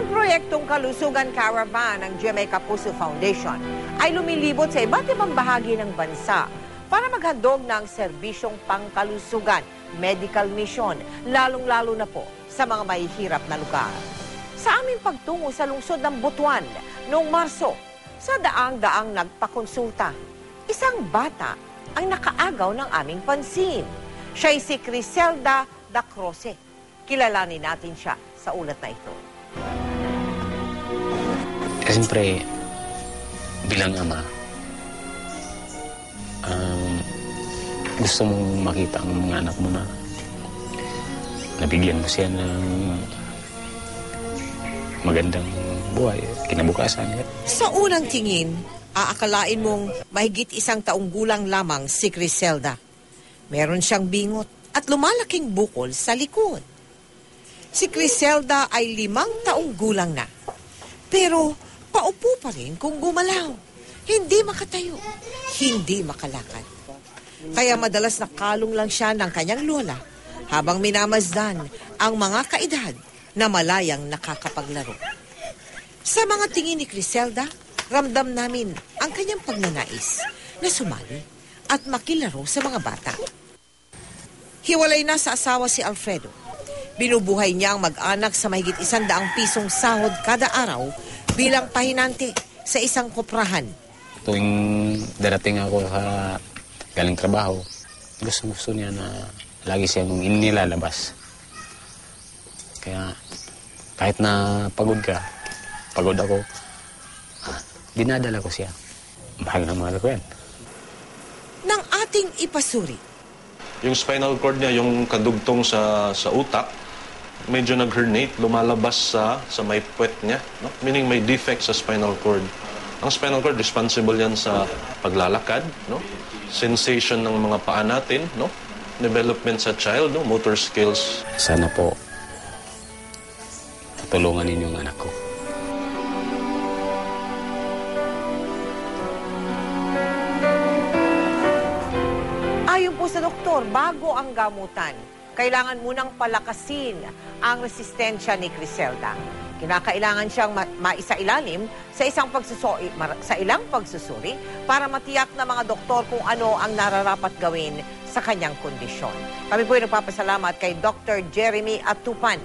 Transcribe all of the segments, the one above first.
Ang proyektong Kalusugan Caravan ng GMA Kapuso Foundation ay lumilibot sa iba't ibang bahagi ng bansa para maghandog ng serbisyong pangkalusugan, medical mission, lalong-lalo na po sa mga mahihirap na lugar. Sa aming pagtungo sa lungsod ng Butuan noong Marso, sa daang-daang nagpakonsulta, isang bata ang nakaagaw ng aming pansin. Siya'y si Criselda Dacroce. Kilalanin natin siya sa ulat na ito. Siyempre, bilang ama, gusto mong makita ang mga anak mo na nabigyan mo siya ng magandang buhay, kinabukasan. Sa unang tingin, aakalain mong mahigit 1 taong gulang lamang si Criselda. Meron siyang bingot at lumalaking bukol sa likod. Si Criselda ay 5 taong gulang na. Pero paupo pa rin kung gumalaw. Hindi makatayo, hindi makalakad. Kaya madalas nakalong lang siya ng kanyang lola habang minamasdan ang mga kaedad na malayang nakakapaglaro. Sa mga tingin ni Criselda, ramdam namin ang kanyang pagnanais na sumali at makilaro sa mga bata. Hiwalay na sa asawa si Alfredo. Binubuhay niya ang mag-anak sa mahigit 100 pisong sahod kada araw bilang pahinante sa isang koprahan. Tuwing darating ako sa galing trabaho, gusto niya na lagi siyang nilalabas. Kaya kahit na pagod ako, dinadala ko siya. Mahal na mahal ko yan. Nang ating ipasuri, yung spinal cord niya, yung kadugtong sa utak, medyo nag-herniate, lumalabas sa may puwet niya. No? Meaning may defect sa spinal cord. Ang spinal cord, responsible yan sa paglalakad, no? Sensation ng mga paa natin, no? Development sa child, no? Motor skills. Sana po, tulungan ninyo ang anak ko. ayon po sa doktor, bago ang gamutan, kailangan munang palakasin ang resistensya ni Criselda. Kinakailangan siyang maisailalim sa ilang pagsusuri para matiyak ng mga doktor kung ano ang nararapat gawin sa kanyang kondisyon. Kami po ay nagpapasalamat kay Dr. Jeremy Atupan.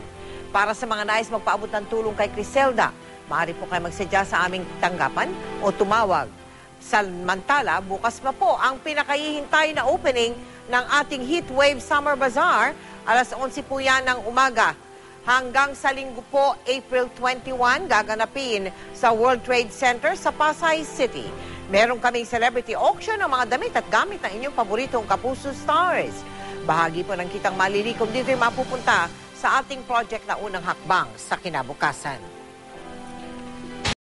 Para sa mga nais magpaabot ng tulong kay Criselda, maaari po kayo magsadya sa aming tanggapan o tumawag. Samantala, bukas pa po ang pinakahihintay na opening ng ating Heatwave Summer Bazaar. Alas 11 po yan ng umaga. Hanggang sa linggo po, April 21, gaganapin sa World Trade Center sa Pasay City. Meron kaming celebrity auction ng mga damit at gamit ng inyong paboritong Kapuso Stars. Bahagi po ng kitang malilikom dito yung mapupunta sa ating project na unang hakbang sa kinabukasan.